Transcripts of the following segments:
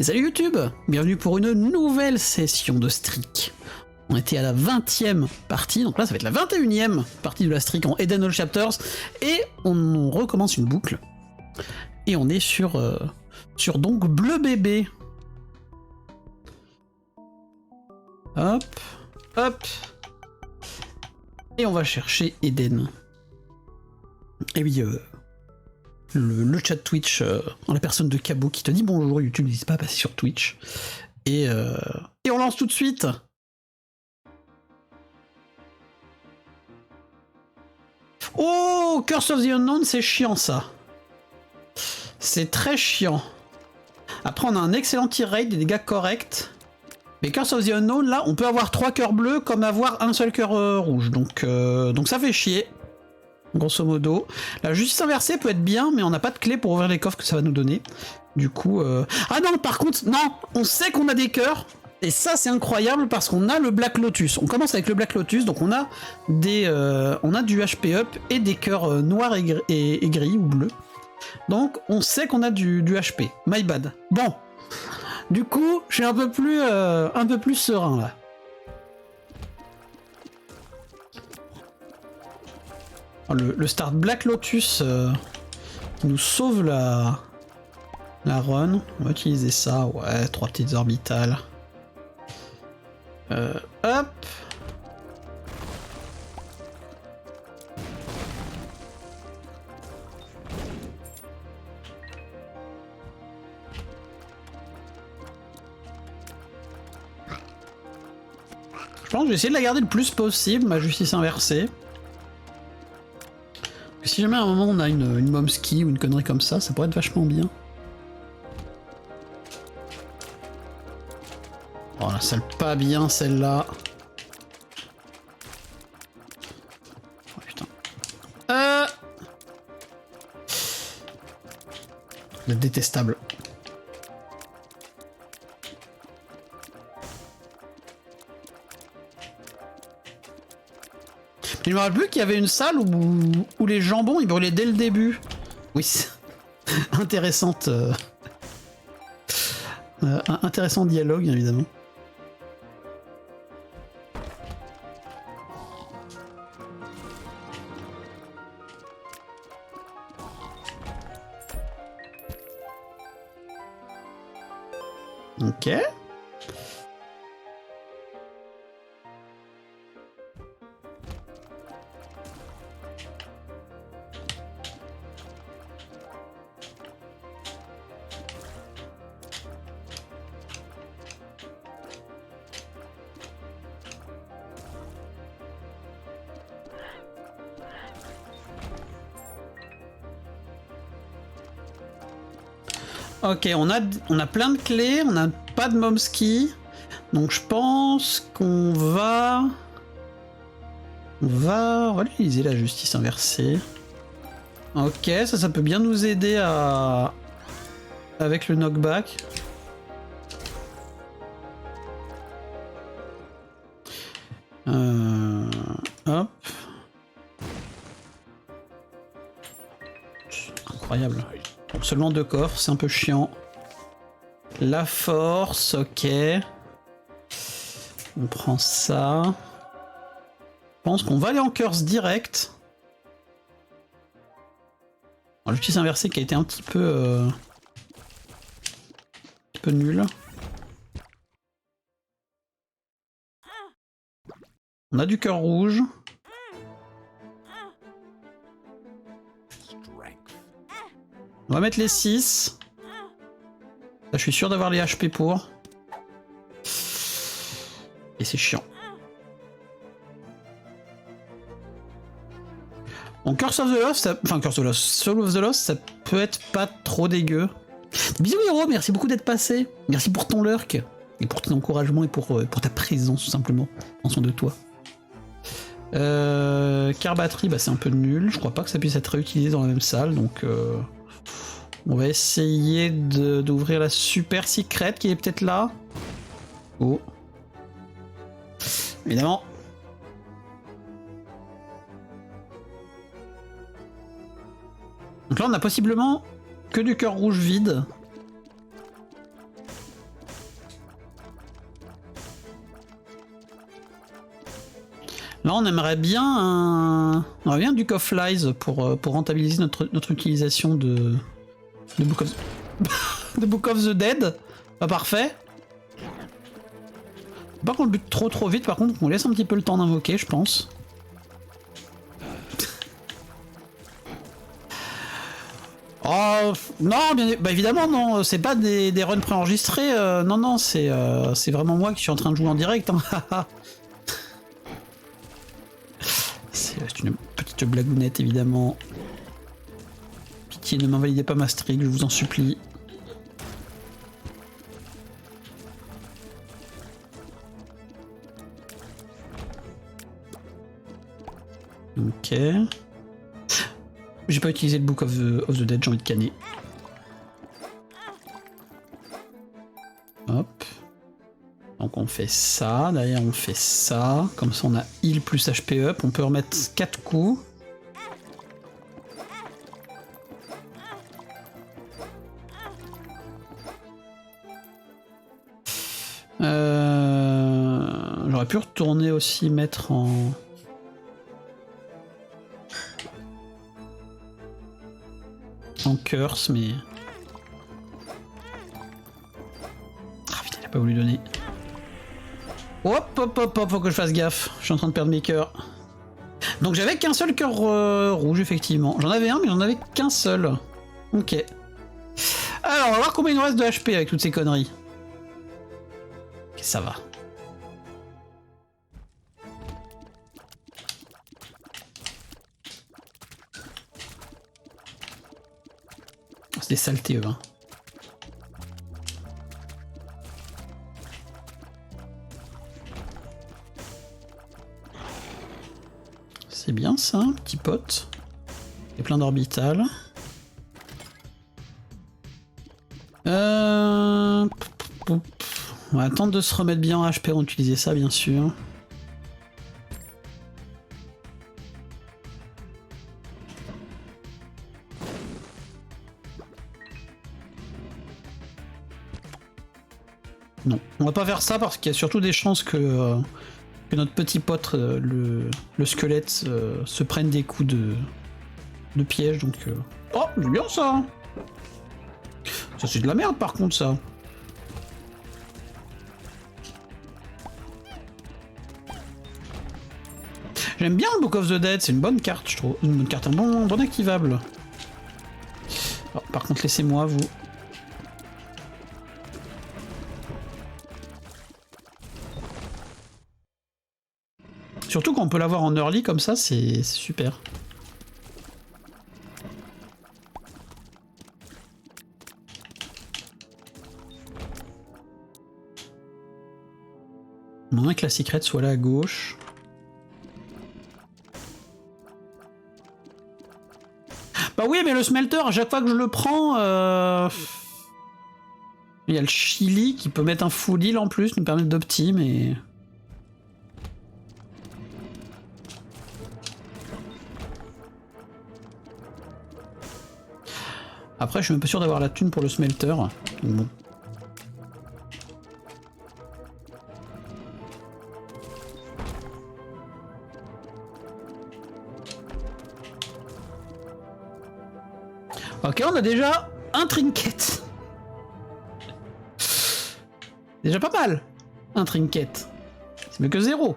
Et salut YouTube, bienvenue pour une nouvelle session de Streak. On était à la 20e partie, donc là ça va être la 21e partie de la Streak en Eden All Chapters, et on recommence une boucle. Et on est sur donc Bleu Bébé. Hop, hop. Et on va chercher Eden. Et oui, le chat Twitch, en la personne de Cabo qui te dit bonjour YouTube, n'hésite pas à passer sur Twitch. Et on lance tout de suite. Oh, Curse of the Unknown, c'est chiant ça. C'est très chiant. Après, on a un excellent tir rate, des dégâts corrects. Mais Curse of the Unknown, là, on peut avoir 3 cœurs bleus comme avoir un seul cœur rouge. Donc ça fait chier. Grosso modo. La justice inversée peut être bien, mais on n'a pas de clé pour ouvrir les coffres que ça va nous donner. Du coup... Ah non, par contre, non, on sait qu'on a des cœurs. Et ça, c'est incroyable parce qu'on a le Black Lotus. On commence avec le Black Lotus, donc on a du HP up et des cœurs noirs et gris ou bleus. Donc, on sait qu'on a du HP. My bad. Bon. Du coup, je suis un peu plus serein, là. Le start Black Lotus qui nous sauve la run. On va utiliser ça. Ouais, 3 petites orbitales. Hop. Je pense que je vais essayer de la garder le plus possible, ma justice inversée. Si jamais à un moment on a une momski ou une connerie comme ça pourrait être vachement bien. Oh la salle pas bien celle-là. Oh putain. Le détestable. Je me rappelle plus qu'il y avait une salle où les jambons ils brûlaient dès le début. Oui, intéressante. Intéressant dialogue évidemment. Ok. Ok, on a plein de clés, on n'a pas de momski, donc je pense qu'on va... On va utiliser la justice inversée. Ok, ça peut bien nous aider à... avec le knockback. Hop. Incroyable. Seulement 2 coffres, c'est un peu chiant. La force, ok. On prend ça. Je pense qu'on va aller en curse direct. La justice inversée qui a été un petit peu nulle. On a du cœur rouge. On va mettre les 6. Là, je suis sûr d'avoir les HP pour. Et c'est chiant. Bon, Curse of the Lost, enfin Curse of the Lost, Soul of the Lost, ça peut être pas trop dégueu. Bisous Hiro, merci beaucoup d'être passé. Merci pour ton lurk. Et pour ton encouragement et pour ta présence tout simplement. En son de toi. Car batterie, bah, c'est un peu nul. Je crois pas que ça puisse être réutilisé dans la même salle, donc... On va essayer d'ouvrir la super secret qui est peut-être là. Oh. Évidemment. Donc là, on a possiblement que du cœur rouge vide. Là, on aimerait bien Duke of Lies pour rentabiliser notre utilisation de Book of... de Book of the Dead. Pas parfait. Pas qu'on le bute trop vite, par contre, on laisse un petit peu le temps d'invoquer, je pense. Oh, non, bah évidemment, non, c'est pas des runs préenregistrés. Non, c'est vraiment moi qui suis en train de jouer en direct. Hein. C'est une petite blagounette, évidemment. Pitié, ne m'invalidez pas ma streak, je vous en supplie. Ok. J'ai pas utilisé le Book of the Dead, j'ai envie de canner. Hop. Donc on fait ça, derrière on fait ça. Comme ça on a heal plus HP up, on peut remettre 4 coups. J'aurais pu retourner aussi mettre en curse, mais... Ah putain, il a pas voulu donner. Hop, faut que je fasse gaffe. Je suis en train de perdre mes cœurs. Donc j'avais qu'un seul cœur rouge, effectivement. J'en avais un, mais j'en avais qu'un seul. Ok. Alors, on va voir combien il nous reste de HP avec toutes ces conneries. Ok, ça va. C'est des saletés, eux. Hein. C'est bien ça, petit pote. Il y a plein d'orbitales. On va attendre de se remettre bien en HP pour utiliser ça, bien sûr. Non, on va pas faire ça parce qu'il y a surtout des chances que notre petit pote, le squelette, se prenne des coups de piège. Donc, oh, c'est bien ça. Ça c'est de la merde par contre ça. J'aime bien le Book of the Dead, c'est une bonne carte, je trouve. Une bonne carte, un bon activable. Oh, par contre, laissez-moi vous. Surtout quand on peut l'avoir en early comme ça, c'est super. Maintenant que la secret soit là à gauche. Bah oui, mais le smelter, à chaque fois que je le prends, il y a le chili qui peut mettre un full heal en plus, nous permettre d'optim et... Après, je suis même pas sûr d'avoir la thune pour le smelter. Donc bon. Ok, on a déjà un trinket. Déjà pas mal. Un trinket. C'est mieux que 0.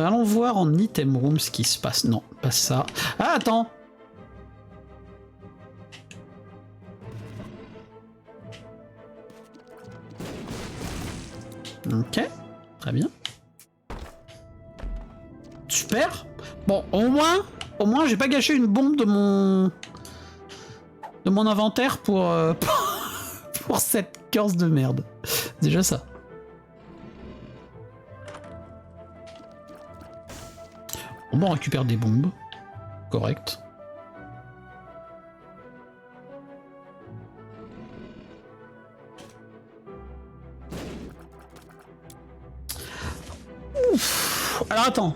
Allons voir en item room ce qui se passe. Non, pas ça. Ah, attends. Ok, très bien. Super. Bon, au moins, j'ai pas gâché une bombe de mon inventaire pour pour cette curse de merde. Déjà ça. On récupère des bombes. Correct. Ouf. Alors attends.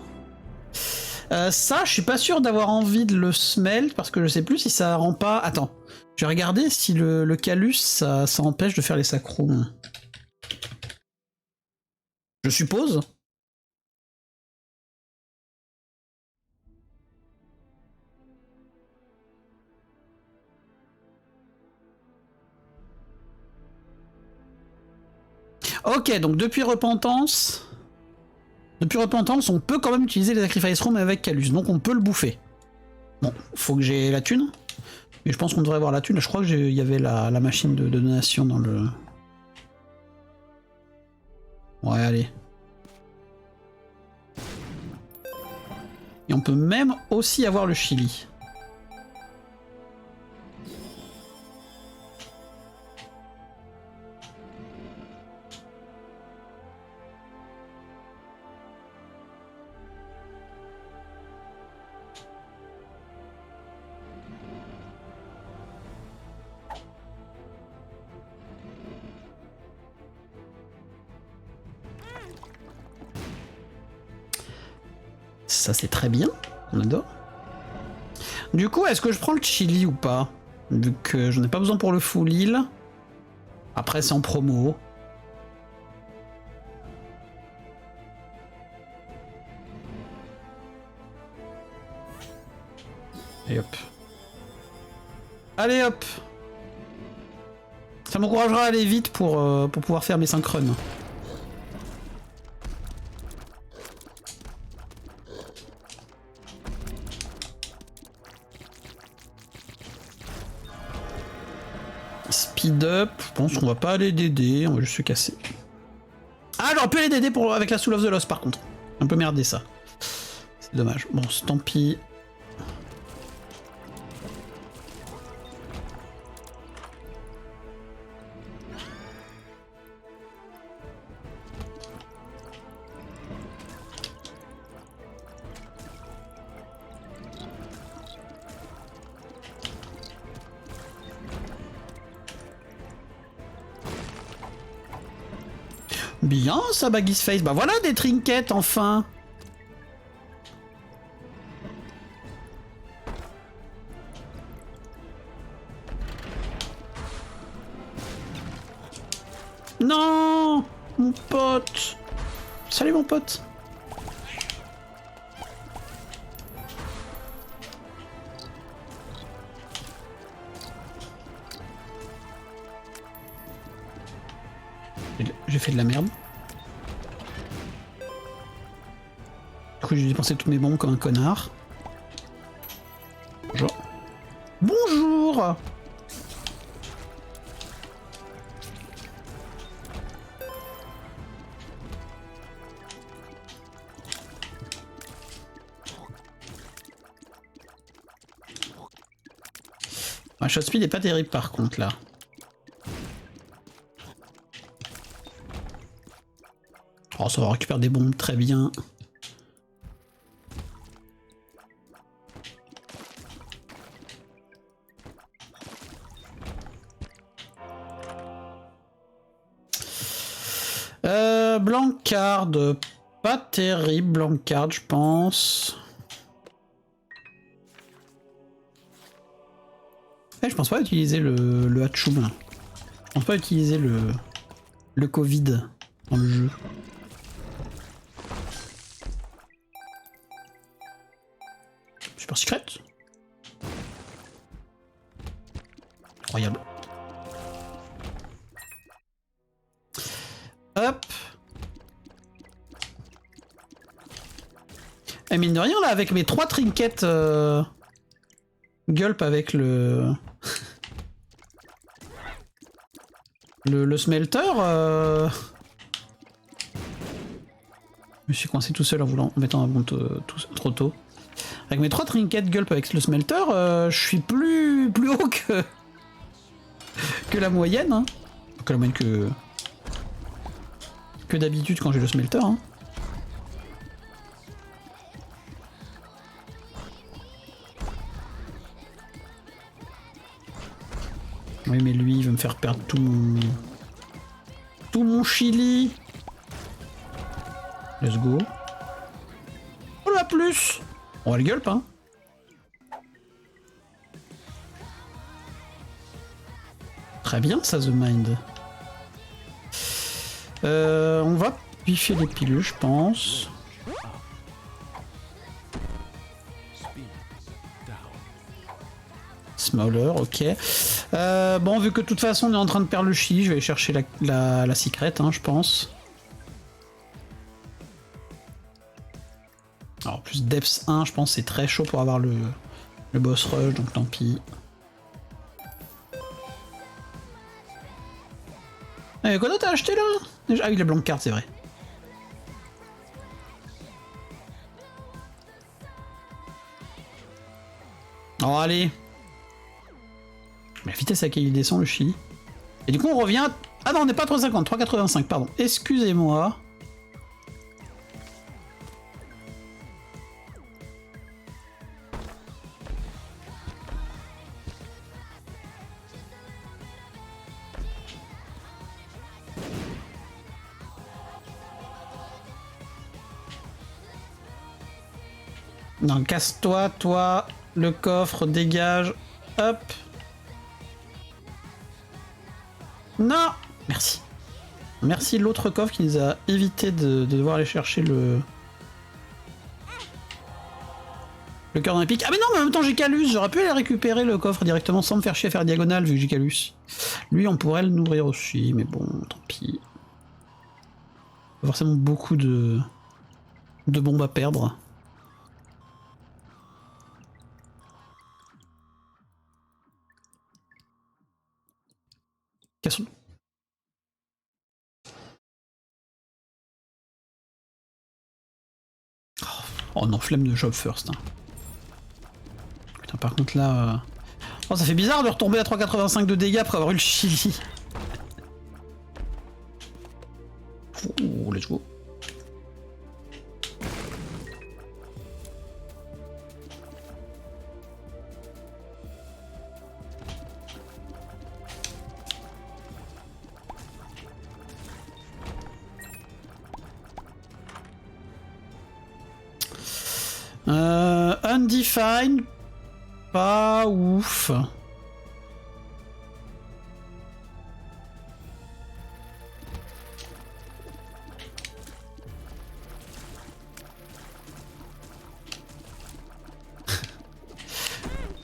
Ça, je suis pas sûr d'avoir envie de le smelt parce que je sais plus si ça rend pas... Attends, je vais regarder si le calus, ça empêche de faire les sacrums. Je suppose. Ok, donc depuis Repentance... Depuis Repentance, on peut quand même utiliser les Sacrifice Rooms avec Calus, donc on peut le bouffer. Bon, faut que j'ai la thune. Mais je pense qu'on devrait avoir la thune. Je crois qu'il y avait la machine de donation dans le... Ouais, allez. Et on peut même aussi avoir le Chili. Ça c'est très bien, on adore. Du coup, est-ce que je prends le chili ou pas? Vu que j'en ai pas besoin pour le full heal. Après c'est en promo. Et hop. Allez hop. Ça m'encouragera à aller vite pour pouvoir faire mes 5 runs. Speed up, je pense qu'on va pas aller DD, on va juste se casser. Ah, j'aurais pu aller DD avec la Soul of the Lost par contre. Un peu merdé ça. C'est dommage. Bon, tant pis. Bien ça, Baggy's Face. Bah voilà des trinkets enfin. Non, mon pote. Salut mon pote. J'ai fait de la merde. Du coup, j'ai dépensé tous mes bombes comme un connard. Bonjour. Bonjour. Ma shot speed est pas terrible par contre là. Oh, ça va récupérer des bombes très bien. Blancard, pas terrible Blancard je pense. Je pense pas utiliser le Hatchoum là. Je pense pas utiliser le Covid dans le jeu. Super secret. Incroyable. Hop. Et mine de rien là avec mes 3 trinkets gulp avec le smelter je me suis coincé tout seul en mettant un bon trop tôt. Avec mes 3 trinkets gulp avec le smelter, je suis plus haut que la moyenne. Hein. Que la moyenne que d'habitude quand j'ai le smelter. Hein. Oui mais lui il veut me faire perdre tout mon chili. Let's go. Oh la plus. On va le gulp, hein. Très bien ça, The Mind. On va piffer les pilules, je pense. Smaller, ok. Bon, vu que de toute façon on est en train de perdre le chi, je vais aller chercher la secret, hein, je pense. Alors, plus Depths 1, je pense que c'est très chaud pour avoir le boss rush, donc tant pis. Eh, quoi d'autre t'as acheté là? Ah oui, la blanc carte, c'est vrai. Oh, allez. Mais la vitesse à laquelle il descend, le chi. Et du coup, on revient... Ah non, on n'est pas à 3,50, 3,85, pardon. Excusez-moi. Non, casse-toi, toi, le coffre, dégage, hop. Non. Merci. Merci l'autre coffre qui nous a évité de devoir aller chercher le cœur d'un épique. Ah mais non, mais en même temps j'ai Calus, j'aurais pu aller récupérer le coffre directement sans me faire chier à faire diagonale vu que j'ai Calus. Lui on pourrait le nourrir aussi, mais bon, tant pis. Forcément beaucoup de bombes à perdre. Cassons. Oh non, flemme de job first. Hein. Putain, par contre là... Oh, ça fait bizarre de retomber à 3,85 de dégâts après avoir eu le chili. Oh, let's go. Undefined, pas ouf.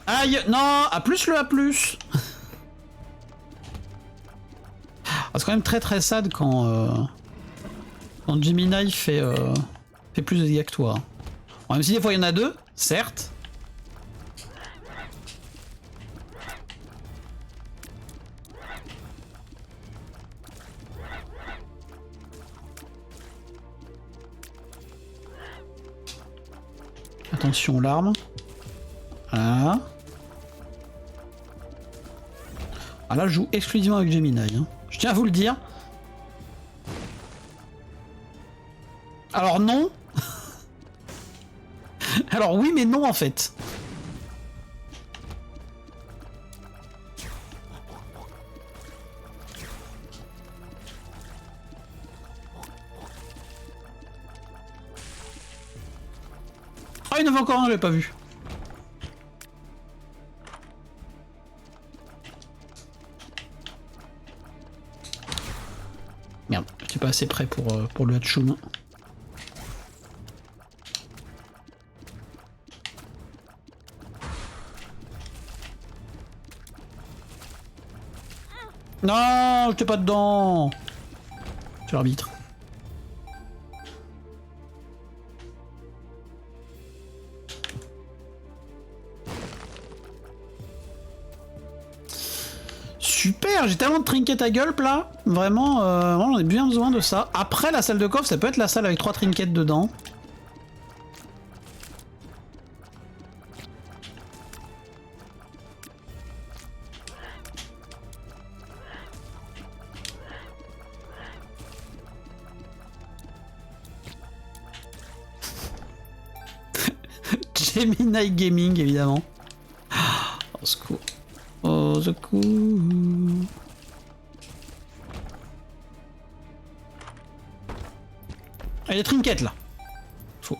Aïe, non, A+, le A+. C'est quand même très sad quand Gemini fait plus de dégâts que toi. Bon, même si des fois il y en a deux, certes. Attention l'arme. Voilà. Ah là je joue exclusivement avec Gemini. Hein. Je tiens à vous le dire. Alors non. Alors oui mais non en fait. Ah il y en avait encore un, je l'avais pas vu. Merde, j'étais pas assez près pour le Hatchoum. Non, j'étais pas dedans. C'est l'arbitre. Super, j'ai tellement de trinkets à gulp là. Vraiment, j'en ai bien besoin de ça. Après, la salle de coffre, ça peut être la salle avec 3 trinkets dedans. Gemini Gaming, évidemment. Au secours. Au secours. Ah, il y a des trinkets là. Faux.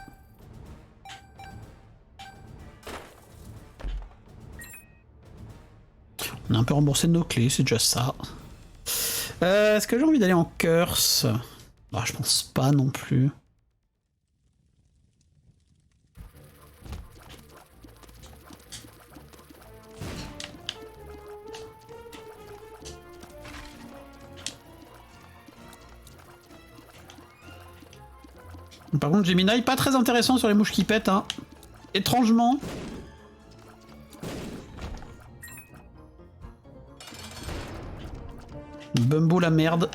On a un peu remboursé nos clés, c'est déjà ça. Est-ce que j'ai envie d'aller en curse? Bah, je pense pas non plus. Par contre, Gemini, pas très intéressant sur les mouches qui pètent, hein. Étrangement. Bumbo la merde.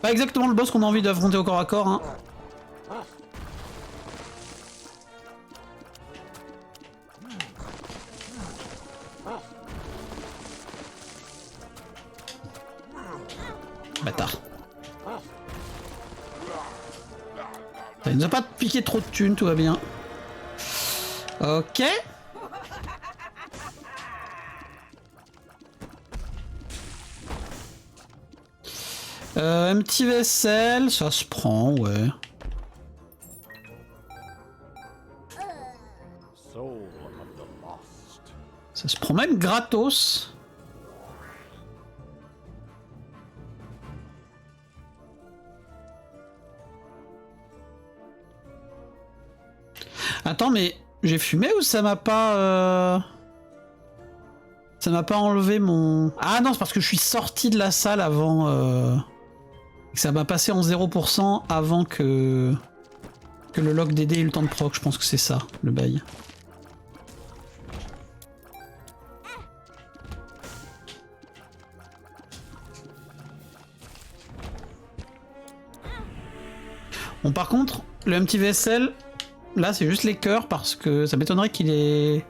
Pas exactement le boss qu'on a envie d'affronter au corps à corps, hein. Bâtard. Il nous a pas piqué trop de thunes, tout va bien. Ok. Un petit vaisselle, ça se prend, ouais. Ça se prend même gratos. Attends, mais j'ai fumé ou ça m'a pas... Ça m'a pas enlevé mon... Ah non, c'est parce que je suis sorti de la salle avant... Ça m'a passé en 0% avant que le lock DD ait eu le temps de proc. Je pense que c'est ça, le bail. Bon, par contre, le petit vaisselle... Là, c'est juste les cœurs parce que ça m'étonnerait qu'il ait...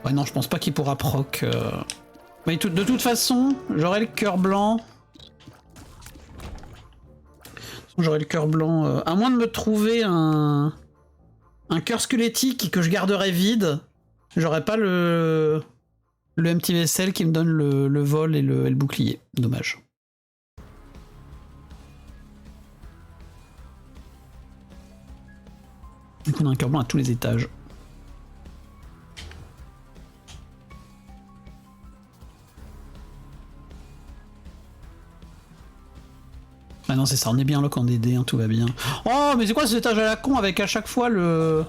Ouais, non, je pense pas qu'il pourra proc. Mais de toute façon, j'aurai le cœur blanc. J'aurai le cœur blanc. À moins de me trouver un cœur squelettique que je garderai vide, j'aurai pas le petit vaisselle qui me donne le vol et le bouclier. Dommage. Du coup, on a un cœur blanc à tous les étages. Ah non, c'est ça, on est bien lock en DD, hein, tout va bien. Oh, mais c'est quoi cet étage à la con avec à chaque fois le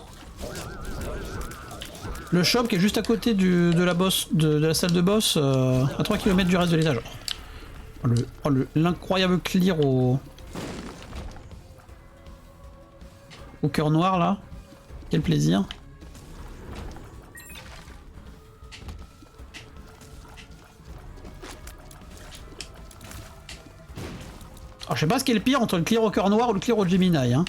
shop qui est juste à côté de la salle de boss, à 3 km du reste de l'étage. Oh, l'incroyable clear au cœur noir là. Quel plaisir. Alors, je sais pas ce qui est le pire entre le clear au cœur noir ou le clear au Gemini. Hein.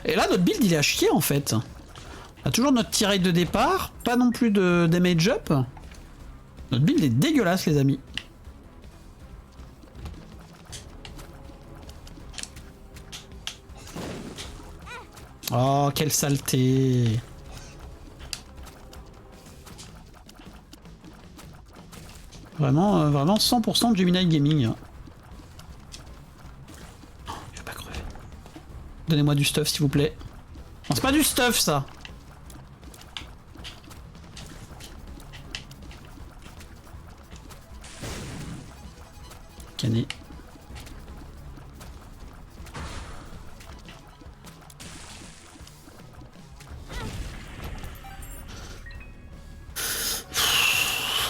Et là, notre build il est à chier en fait. On a toujours notre tirade de départ, pas non plus de damage up. Notre build est dégueulasse, les amis. Oh, quelle saleté. Vraiment, vraiment 100% de Gemini Gaming. Je vais pas crever. Donnez-moi du stuff, s'il vous plaît. Non, c'est pas du stuff, ça. Canet.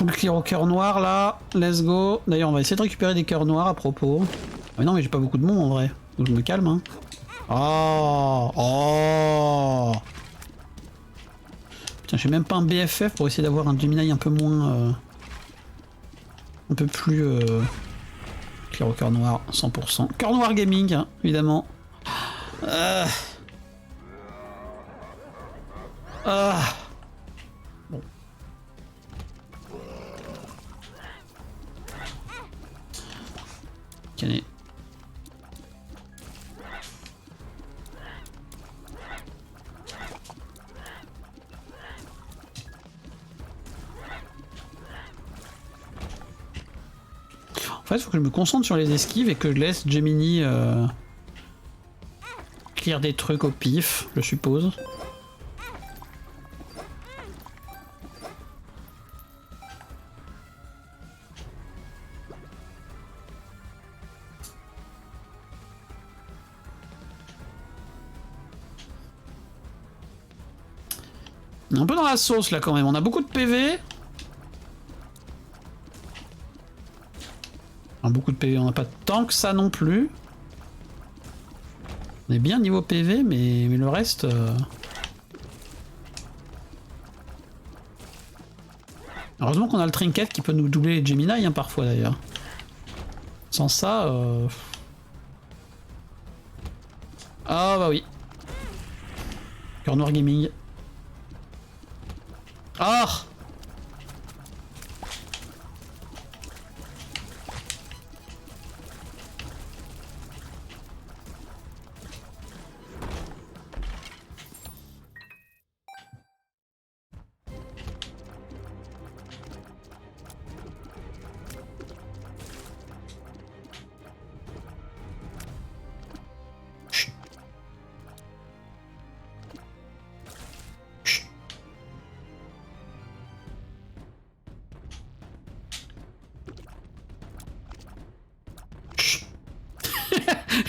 Le clear au cœur noir là, let's go. D'ailleurs on va essayer de récupérer des cœurs noirs à propos. Mais non mais j'ai pas beaucoup de monde en vrai, donc je me calme hein. Oh, oh. Putain j'ai même pas un BFF pour essayer d'avoir un Gemini un peu moins... un peu plus... Clear au cœur noir, 100%. Cœur noir gaming, hein, évidemment. Bon. Canet. En fait, il faut que je me concentre sur les esquives et que je laisse Gemini clear des trucs au pif, je suppose. On est un peu dans la sauce là quand même, on a beaucoup de PV. Enfin, beaucoup de PV, on n'a pas tant que ça non plus. On est bien niveau PV, mais le reste... Heureusement qu'on a le trinket qui peut nous doubler les Gemini hein, parfois d'ailleurs. Sans ça... Ah bah oui. Cœur noir gaming. Ah!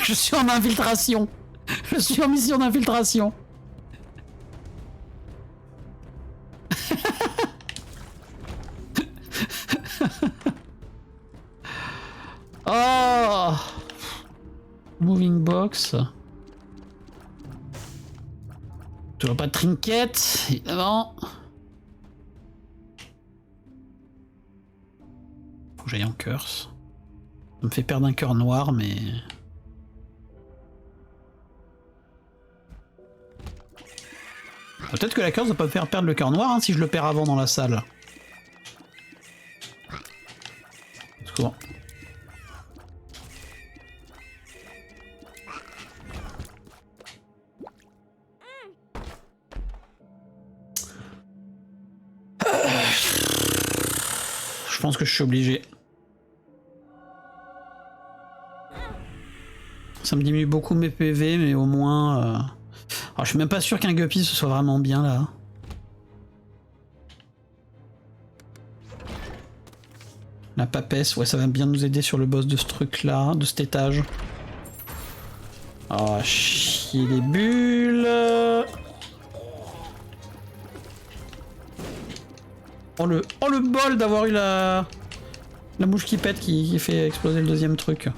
Je suis en infiltration. Je suis en mission d'infiltration. Oh! Moving box. Tu vois pas de trinket, évidemment. Faut que j'aille en curse. Ça me fait perdre un cœur noir, mais... Peut-être que la curse va pas me faire perdre le cœur noir hein, si je le perds avant dans la salle. Secours. Je pense que je suis obligé. Ça me diminue beaucoup mes PV, mais au moins... Alors, je suis même pas sûr qu'un guppy ce soit vraiment bien là. La papesse, ouais, ça va bien nous aider sur le boss de ce truc là, de cet étage. Oh, chier les bulles. Oh le bol d'avoir eu la mouche qui pète qui fait exploser le deuxième truc.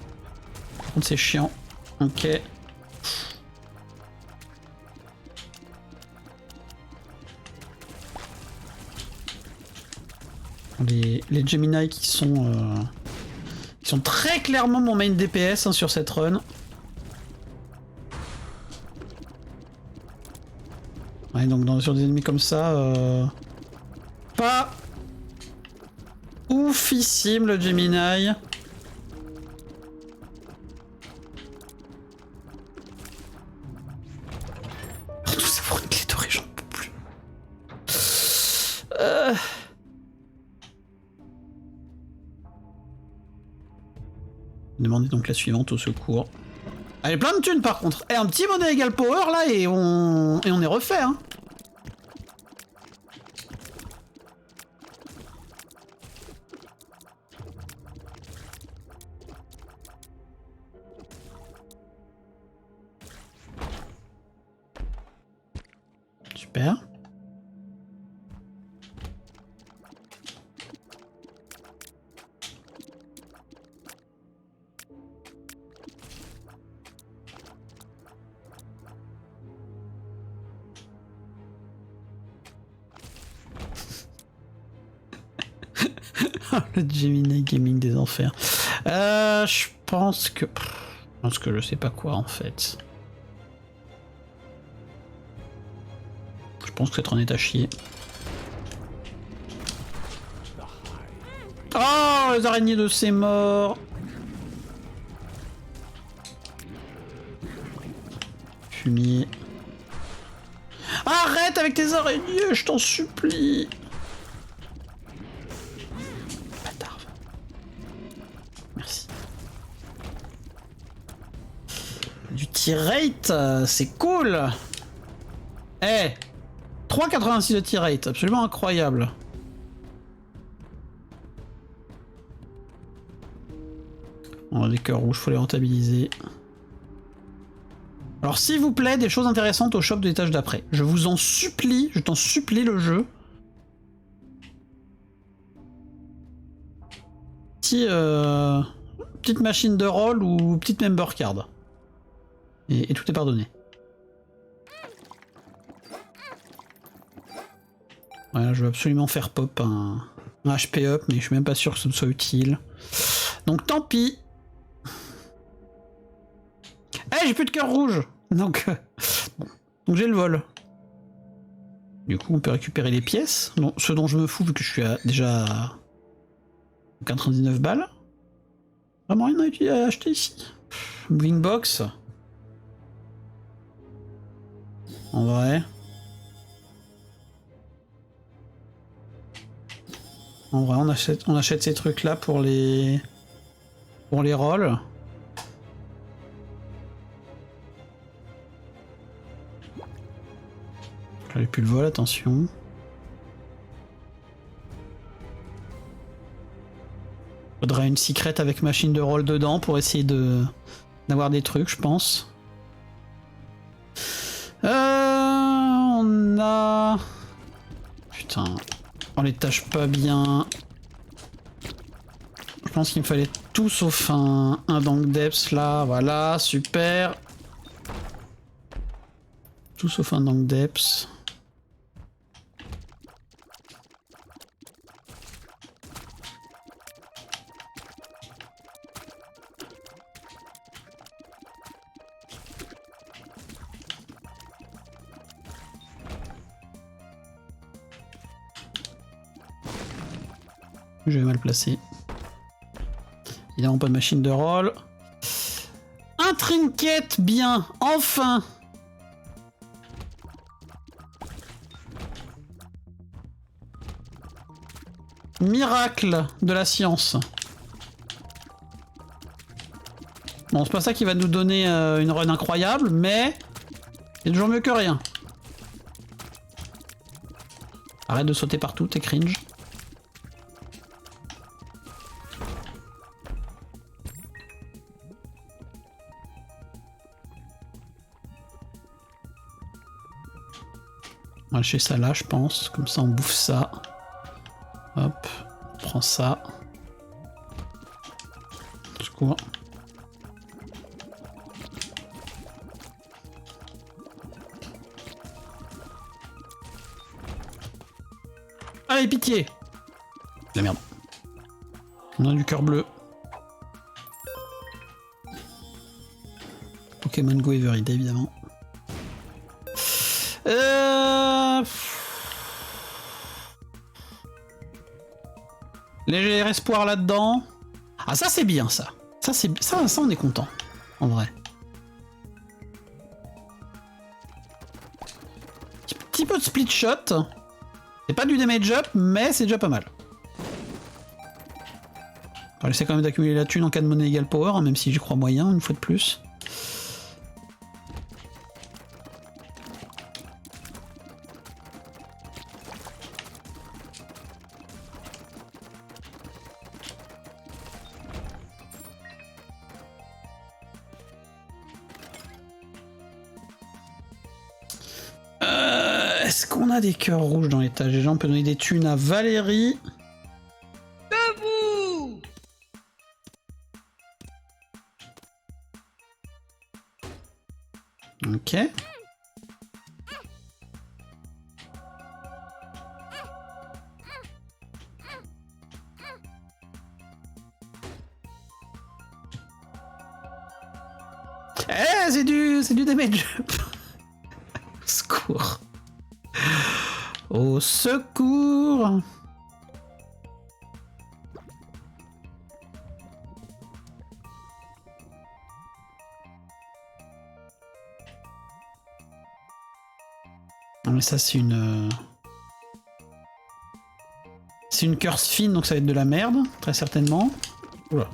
Par contre, c'est chiant. Ok. Les Gemini qui sont très clairement mon main DPS hein, sur cette run. Ouais, donc sur des ennemis comme ça, pas oufissime le Gemini. Tout ça pour une clé dorée, j'en peux plus. Demandez donc la suivante au secours. Elle est plein de thunes par contre. Et un petit monnaie égal power là et on est refait hein. Super. Le Gemini Gaming des enfers. Je pense que je sais pas quoi en fait. Je pense que cette run est à chier. Oh, les araignées de ses morts. Fumier. Arrête avec tes araignées, je t'en supplie. Du tir rate, c'est cool. Eh, 3,86 de tir rate, absolument incroyable. On a des cœurs rouges, faut les rentabiliser. Alors s'il vous plaît, des choses intéressantes au shop de l'étage d'après. Je vous en supplie, je t'en supplie le jeu. Petite machine de roll ou petite member card. Et tout est pardonné. Voilà, je veux absolument faire pop un HP up, mais je suis même pas sûr que ce soit utile. Donc tant pis. Eh, j'ai plus de cœur rouge. Donc j'ai le vol. Du coup, on peut récupérer les pièces. Non, ce dont je me fous, vu que je suis déjà à 99 balles. Vraiment rien à acheter ici. Moving box. En vrai. En vrai, on achète ces trucs là pour les rolls. J'avais plus le vol, attention. Faudrait une secrète avec machine de roll dedans pour essayer d'avoir des trucs, je pense. On a... Putain, on les tâche pas bien. Je pense qu'il me fallait tout sauf un Dank Depths là, voilà, super. Tout sauf un Dank Depths. J'avais mal placé. Évidemment pas de machine de roll. Un trinket, bien, enfin. Miracle de la science. Bon, c'est pas ça qui va nous donner une run incroyable, mais c'est toujours mieux que rien. Arrête de sauter partout, t'es cringe. On va lâcher ça là, je pense. Comme ça, on bouffe ça. Hop, on prend ça. Au secours. Allez, pitié! La merde. On a du cœur bleu. Pokémon Go Everyday, évidemment. Léger espoir là-dedans. Ah, ça c'est bien, ça. Ça on est content, en vrai. Petit peu de split shot. C'est pas du damage up, mais c'est déjà pas mal. On va essayer quand même d'accumuler la thune en cas de monnaie égale power, hein, même si j'y crois moyen, une fois de plus. Est-ce qu'on a des cœurs rouges dans l'étage? Déjà, on peut donner des thunes à Valérie. Debout! Ok. Eh, c'est du damage up. Au secours. Au secours. Non mais ça c'est une... C'est une curse fine, donc ça va être de la merde, très certainement. Oula.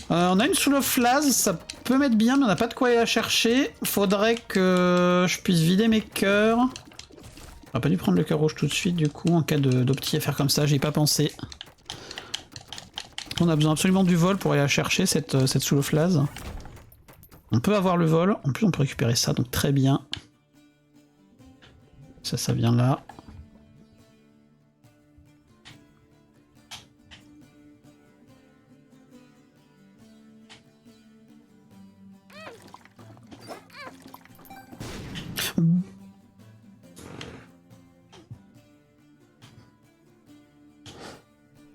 On a une sous le flaz, ça peut m'être bien, mais on n'a pas de quoi aller la chercher. Faudrait que je puisse vider mes cœurs. J'aurais pas dû prendre le cœur rouge tout de suite, du coup, en cas d'opti à faire comme ça, j'y ai pas pensé. On a besoin absolument du vol pour aller la chercher, cette sous le flaz. On peut avoir le vol, en plus on peut récupérer ça, donc très bien. Ça vient là.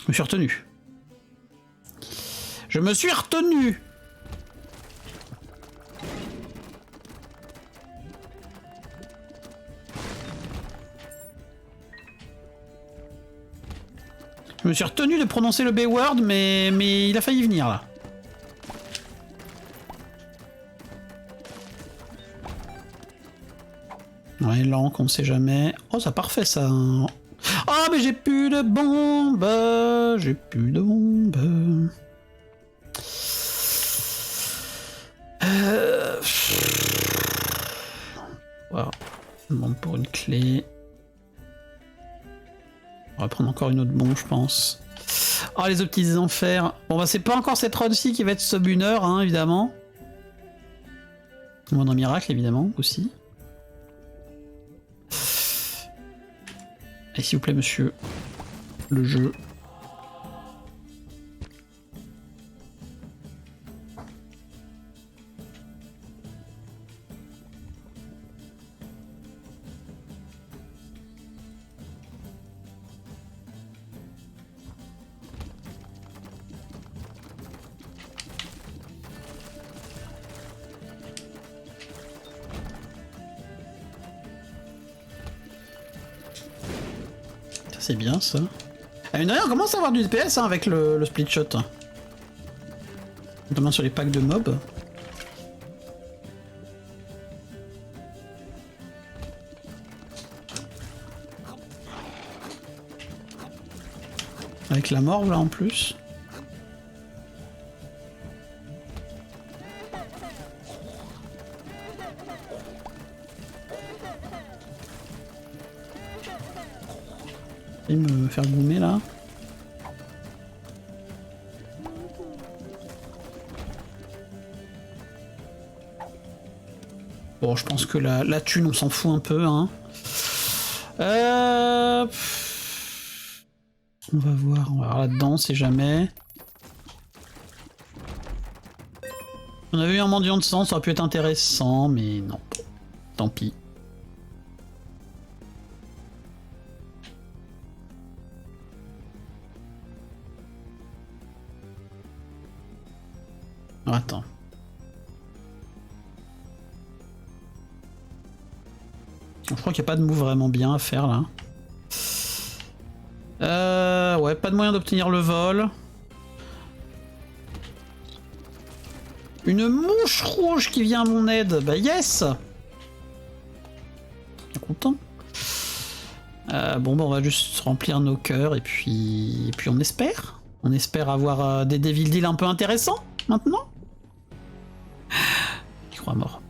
Je me suis retenu. Je me suis retenu. Je me suis retenu de prononcer le B-word, mais il a failli venir là. Ouais, langue, on sait jamais. Oh, ça parfait ça. Oh, mais j'ai plus de bombes. J'ai plus de bombes. Wow. Une bombe pour une clé. On va prendre encore une autre bombe, je pense. Oh, les autres petits enfers. Bon, bah, c'est pas encore cette run-ci qui va être sub 1 heure, hein, évidemment. Bon, un miracle, évidemment, aussi. Et s'il vous plaît, monsieur. Le jeu. C'est bien ça. Ah, d'ailleurs, on commence à avoir du DPS hein, avec le split shot. Notamment sur les packs de mobs. Avec la morve là en plus. Il me faire goumer là. Bon, je pense que la thune, on s'en fout un peu. Hein. On va voir là-dedans, c'est jamais. On avait eu un mendiant de sang, ça aurait pu être intéressant, mais non. Tant pis. Attends. Je crois qu'il n'y a pas de move vraiment bien à faire là. Ouais, pas de moyen d'obtenir le vol. Une mouche rouge qui vient à mon aide. Bah yes. Content. Bon, bah on va juste remplir nos cœurs et puis on espère. On espère avoir des Devil Deal un peu intéressants maintenant. Je crois mort.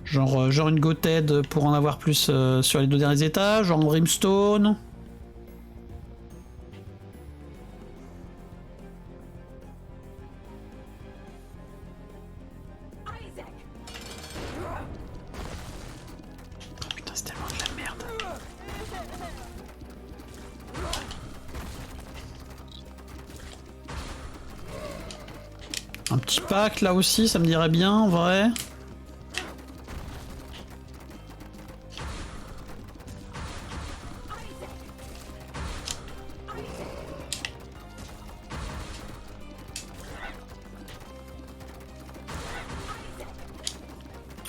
Genre une Goted pour en avoir plus sur les 2 derniers étages, genre Brimstone. Oh putain, c'est tellement de la merde. Un petit pack là aussi, ça me dirait bien en vrai.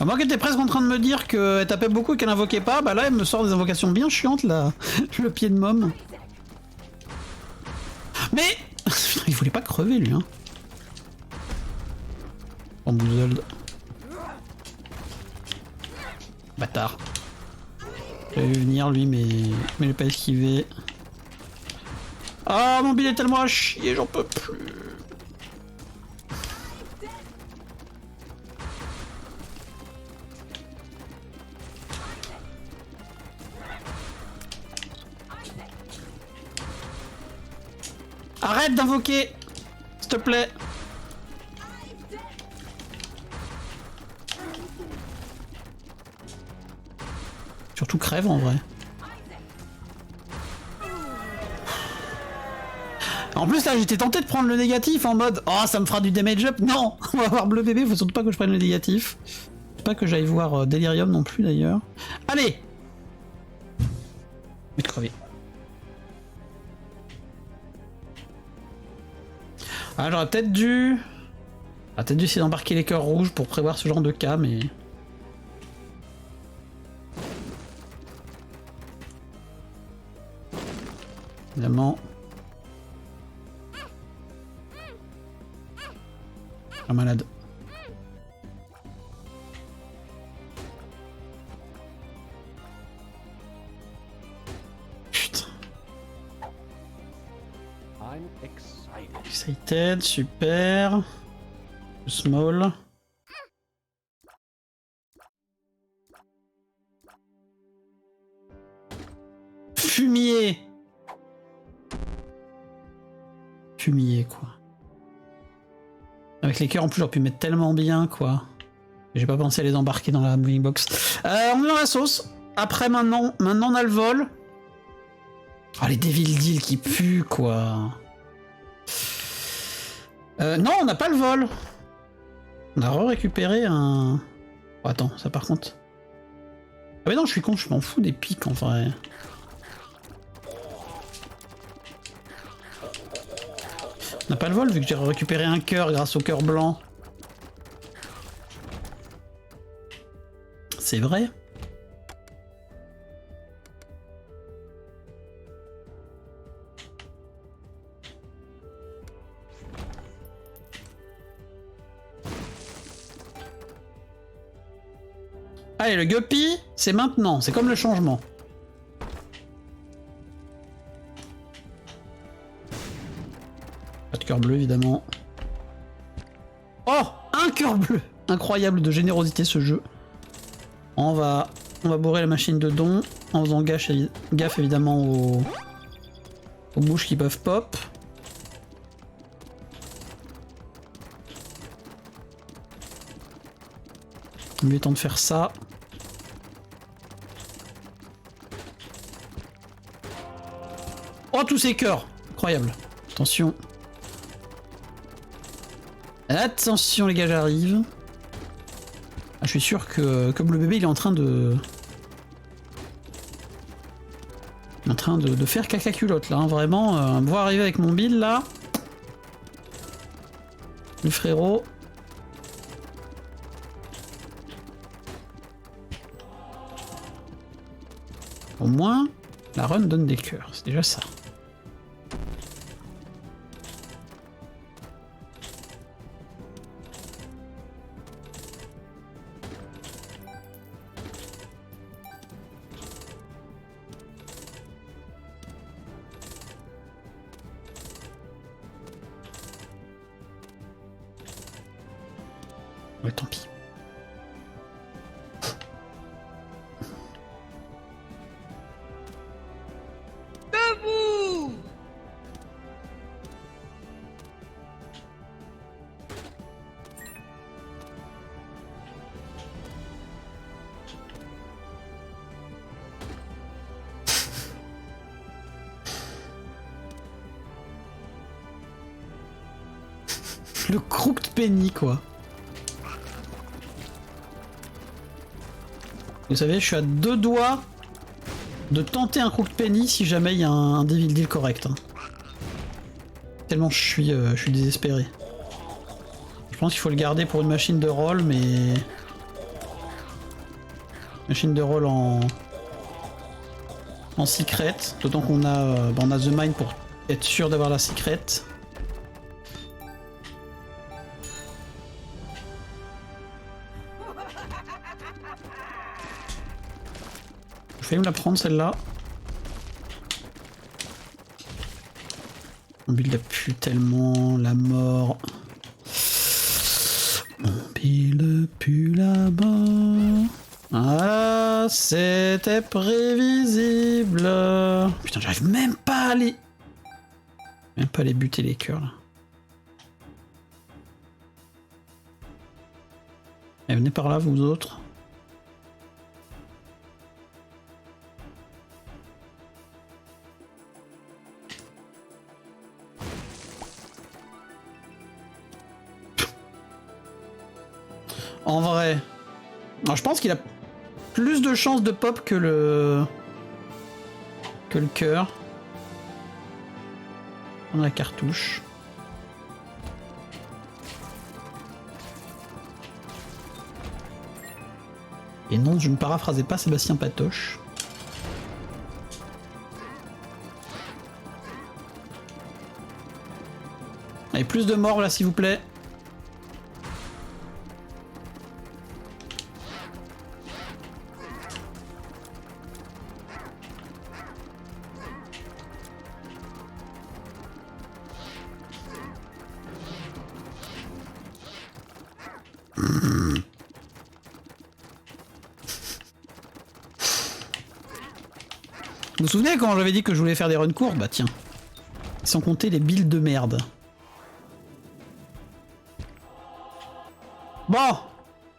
Moi qui étais presque en train de me dire qu'elle tapait beaucoup et qu'elle invoquait pas, bah là elle me sort des invocations bien chiantes là. Le pied de môme. Mais il voulait pas crever lui hein. Bamboozled. Bâtard. J'avais vu venir lui mais il n'a pas esquivé. Ah, mon bill est tellement à chier, j'en peux plus. Arrête d'invoquer, s'il te plaît. Surtout crève en vrai. En plus là j'étais tenté de prendre le négatif en mode oh ça me fera du damage up. Non, on va voir bleu bébé, faut surtout pas que je prenne le négatif. Faut pas que j'aille voir Delirium non plus d'ailleurs. Allez. Je vais te crever. Ah j'aurais peut-être dû... peut-être dû essayer d'embarquer les cœurs rouges pour prévoir ce genre de cas mais... Évidemment. Un malade. Putain. Excited, super. Small. Fumier. Fumier quoi. Avec les cœurs en plus j'aurais pu mettre tellement bien quoi. J'ai pas pensé à les embarquer dans la moving box. On est dans la sauce. Après maintenant on a le vol. Oh les Devil Deal qui puent quoi. Non on n'a pas le vol. On a récupéré un... Oh, attends ça par contre. Ah mais non je suis con, je m'en fous des pics en vrai. On n'a pas le vol vu que j'ai récupéré un cœur grâce au cœur blanc. C'est vrai. Allez le guppy, c'est maintenant, c'est comme le changement. Pas de cœur bleu évidemment. Oh, un cœur bleu. Incroyable de générosité ce jeu. On va bourrer la machine de dons en faisant gaffe évidemment aux bouches qui peuvent pop. Il est temps de faire ça. Oh tous ces cœurs. Incroyable. Attention. Attention les gars, j'arrive. Ah, je suis sûr que bleu bébé il est en train de... faire caca culotte là, hein, vraiment. Me voir arriver avec mon bill là. Le frérot. Au moins, la run donne des cœurs, c'est déjà ça. Ouais, tant pis. Debout! Le crooked penny quoi. Vous savez, je suis à 2 doigts de tenter un crooked penny si jamais il y a un Devil Deal correct. Hein. Tellement je suis désespéré. Je pense qu'il faut le garder pour une machine de roll, mais... Machine de roll en secret. D'autant qu'on a, on a The Mine pour être sûr d'avoir la secret. Je vais me la prendre celle-là. Mon build a pu tellement la mort. Mon build pue la mort. Ah, c'était prévisible. Putain, j'arrive même pas à les... Même pas à les buter les cœurs là. Et venez par là, vous autres. En vrai, alors, je pense qu'il a plus de chances de pop que le cœur. On a la cartouche. Et non, je ne paraphrasais pas Sébastien Patoche. Allez, plus de morts là, s'il vous plaît. Vous vous souvenez quand j'avais dit que je voulais faire des runs courts? Bah tiens. Sans compter les builds de merde. Bon,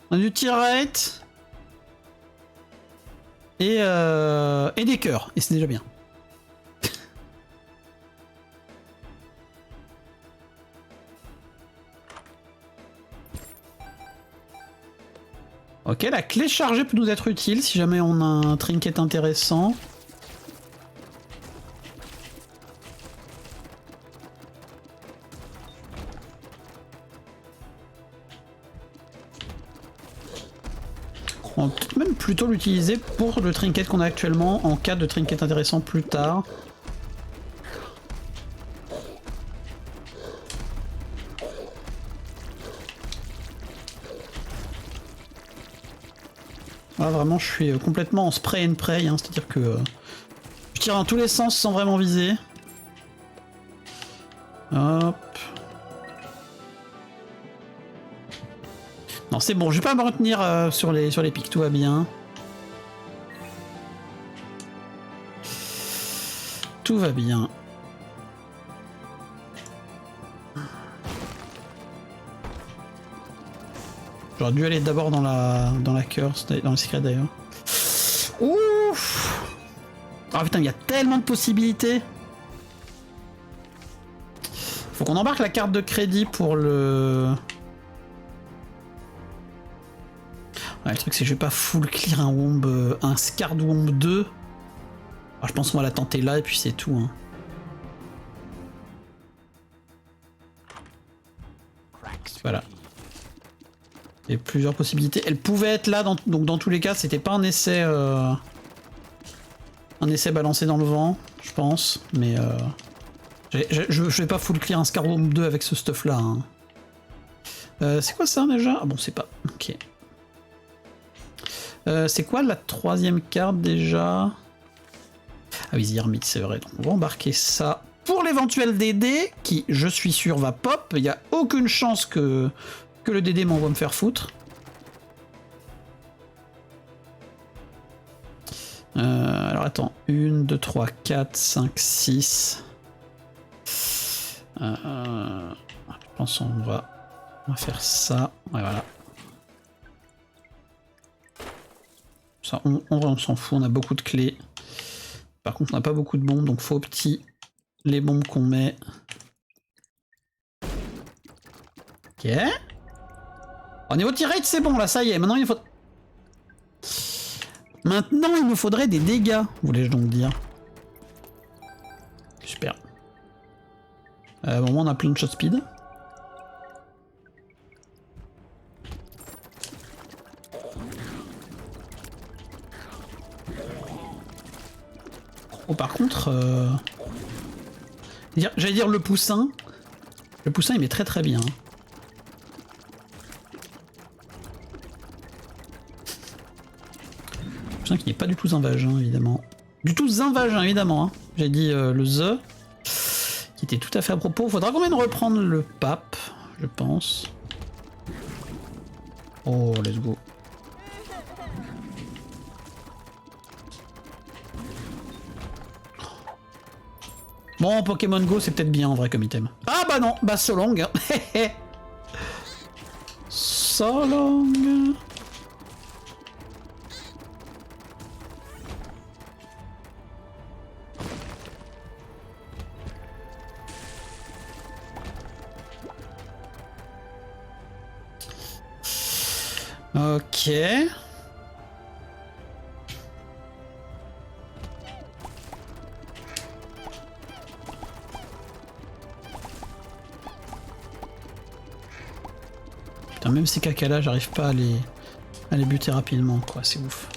on a du tier rate. Et des cœurs. Et c'est déjà bien. Ok, la clé chargée peut nous être utile si jamais on a un trinket intéressant. On va peut-être même plutôt l'utiliser pour le trinket qu'on a actuellement en cas de trinket intéressant plus tard. Là, vraiment, je suis complètement en spray and pray, hein, c'est-à-dire que je tire dans tous les sens sans vraiment viser. Hop. Non, c'est bon, je vais pas me retenir sur les pics, tout va bien. Tout va bien. J'aurais dû aller d'abord dans la curse, dans le secret d'ailleurs. Ouf. Ah putain, il y a tellement de possibilités. Faut qu'on embarque la carte de crédit pour le... Ouais, le truc c'est que je vais pas full clear un Womb, un Scarred Womb 2. Alors, je pense qu'on va la tenter là et puis c'est tout. Hein. Voilà. Il y a plusieurs possibilités. Elle pouvait être là, donc dans tous les cas, c'était pas un essai balancé dans le vent, je pense. Mais je vais pas full clear un Scarred Womb 2 avec ce stuff là. Hein. C'est quoi ça déjà? Ah bon, c'est pas. Ok. C'est quoi la troisième carte déjà? Ah oui, The Hermit, c'est vrai. Donc on va embarquer ça pour l'éventuel DD, qui, je suis sûr, va pop. Il n'y a aucune chance que le DD m'envoie me faire foutre. Alors attends, 1, 2, 3, 4, 5, 6. Je pense qu'on va faire ça. Ouais, voilà. Ça, on s'en fout, on a beaucoup de clés. Par contre, on n'a pas beaucoup de bombes, donc faut petit les bombes qu'on met. Ok. Au niveau tir rate, c'est bon, là, ça y est. Maintenant, il faut... Maintenant, il nous faudrait des dégâts, voulais-je donc dire. Super. Bon, on a plein de shot speed. Oh, par contre, j'allais dire le poussin. Le poussin, il met très très bien. Le poussin qui n'est pas du tout un vagin, évidemment. Du tout un vagin, évidemment. Hein. J'ai dit le The, qui qui était tout à fait à propos. Faudra quand même reprendre le pape, je pense. Oh, let's go. Bon, Pokémon Go, c'est peut-être bien en vrai comme item. Ah bah non, bah so long. So long. Ok. Putain, même ces caca là, j'arrive pas à les buter rapidement, quoi, c'est ouf.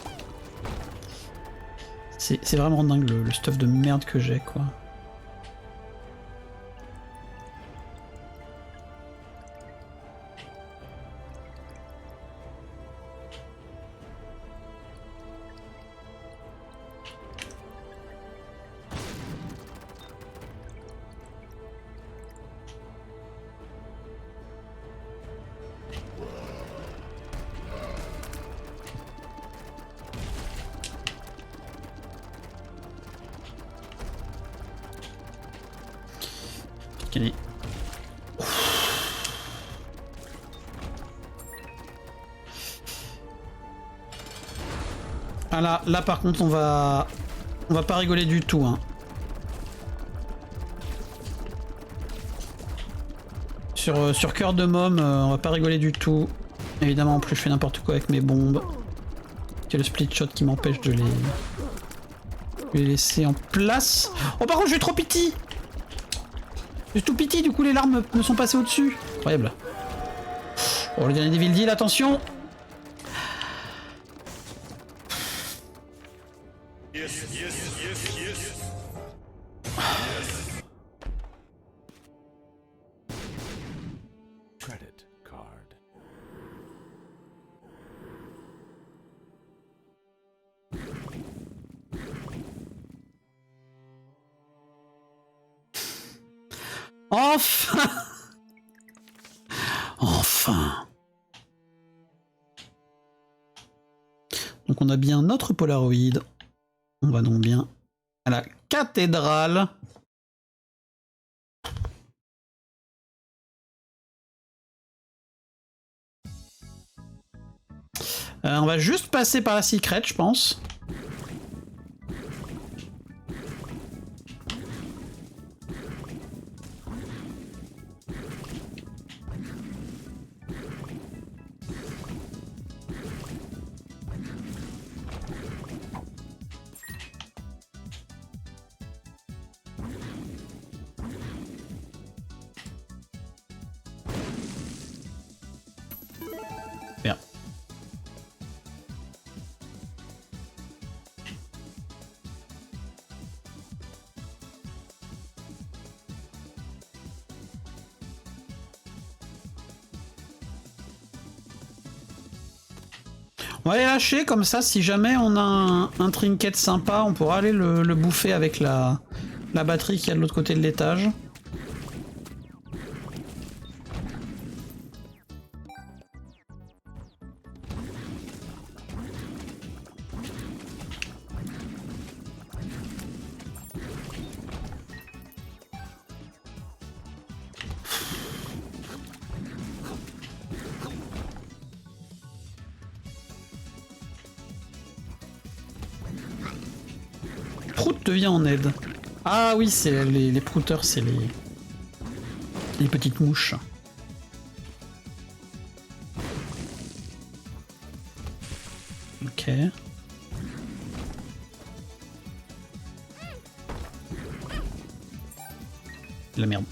C'est vraiment dingue le stuff de merde que j'ai, quoi. Allez. Ah là par contre on va pas rigoler du tout, hein. Sur Cœur de Môme, on va pas rigoler du tout. Évidemment en plus je fais n'importe quoi avec mes bombes. Il y a le split shot qui m'empêche de les laisser en place. Oh par contre je suis trop piti. Je suis tout piti, du coup les larmes me sont passées au-dessus. Incroyable. Oh le dernier Devil Deal, attention. Yes, yes, yes, yes. Credit card. Enfin. Enfin. Donc on a bien notre Polaroid. On va donc bien à la cathédrale. On va juste passer par la secret, je pense. Bien. On va les lâcher comme ça, si jamais on a un trinket sympa, on pourra aller le bouffer avec la batterie qui est de l'autre côté de l'étage. Prout te vient en aide. Ah oui, c'est les prouteurs, c'est les petites mouches. Ok. La merde.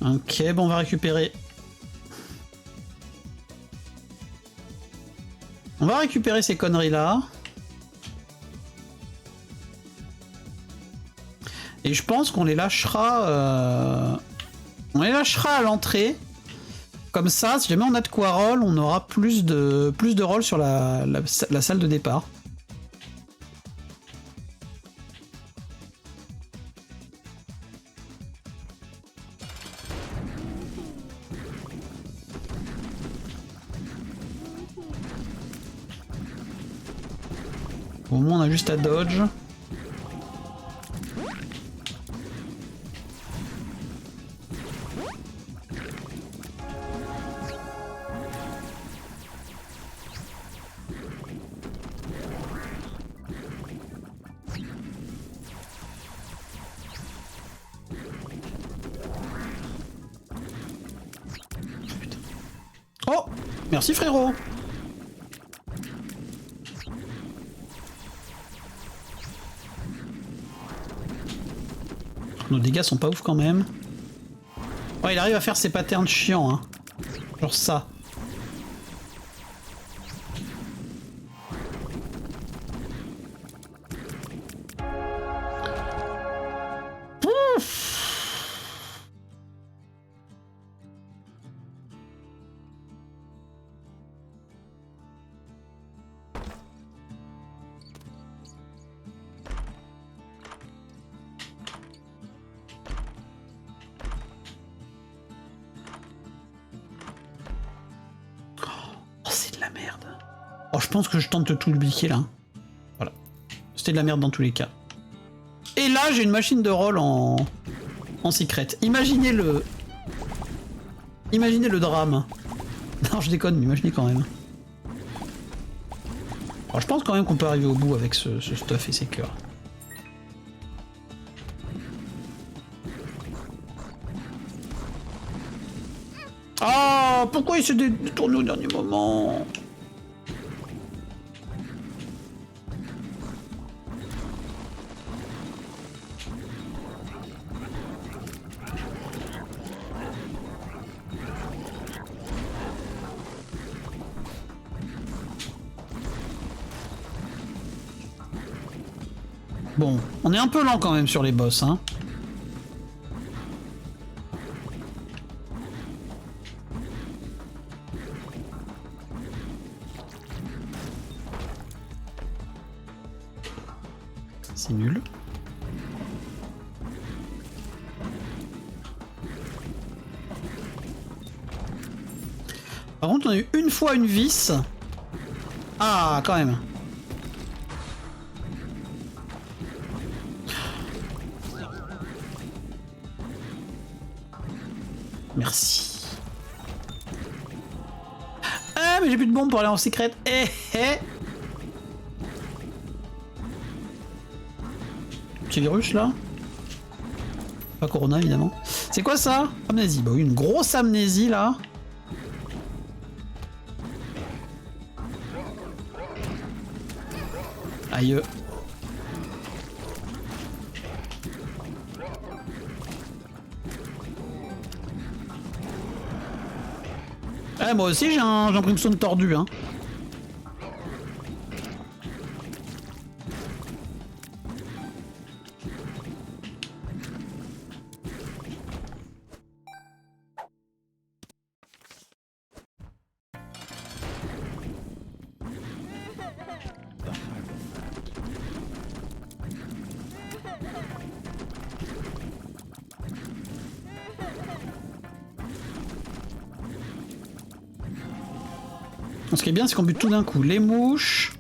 Ok, bon, on va récupérer. On va récupérer ces conneries là. Et je pense qu'on les lâchera... On les lâchera à l'entrée. Comme ça, si jamais on a de quoi roll, on aura plus de roll sur la salle de départ. Au moins on a juste à dodge. Oh! Merci frérot! Nos dégâts sont pas ouf quand même. Ouais, il arrive à faire ses patterns chiants, hein. Genre ça. Ouf. Oh, je pense que je tente de tout le biquer là. Voilà. C'était de la merde dans tous les cas. Et là, j'ai une machine de roll en secret. Imaginez le drame. Non, je déconne, mais imaginez quand même. Alors, je pense quand même qu'on peut arriver au bout avec ce stuff et ses cœurs. Ah, pourquoi il s'est détourné au dernier moment? Bon, on est un peu lent quand même sur les boss, hein. C'est nul. Par contre, on a eu une fois une vis. Ah, quand même. Merci. Ah, mais j'ai plus de bombes pour aller en secret. Eh, eh. Petit virus là. Pas Corona évidemment. C'est quoi ça? Amnésie. Bah oui, une grosse amnésie là. Aïe. Ah, moi aussi j'ai un Brimstone tordu, hein. Ce qui est bien, c'est qu'on bute tout d'un coup les mouches.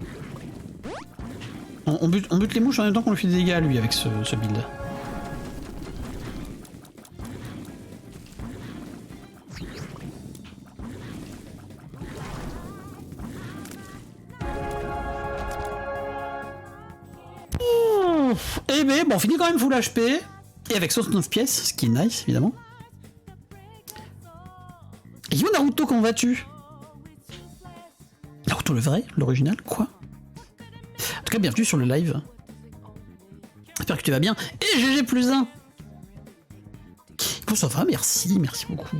On bute les mouches en même temps qu'on lui fait des dégâts à lui avec ce build. Et ben, bon, on finit quand même full HP. Et avec 69 pièces, ce qui est nice, évidemment. Et yo Naruto, comment vas-tu? Naruto le vrai, l'original, quoi? En tout cas, bienvenue sur le live. J'espère que tu vas bien. Et GG plus 1. Bon, ça va, merci beaucoup.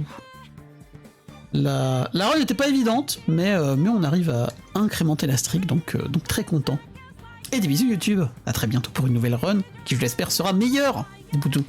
La run n'était pas évidente, mais on arrive à incrémenter la streak, donc très content. Et des bisous YouTube. À très bientôt pour une nouvelle run qui, je l'espère, sera meilleure. Des boutous.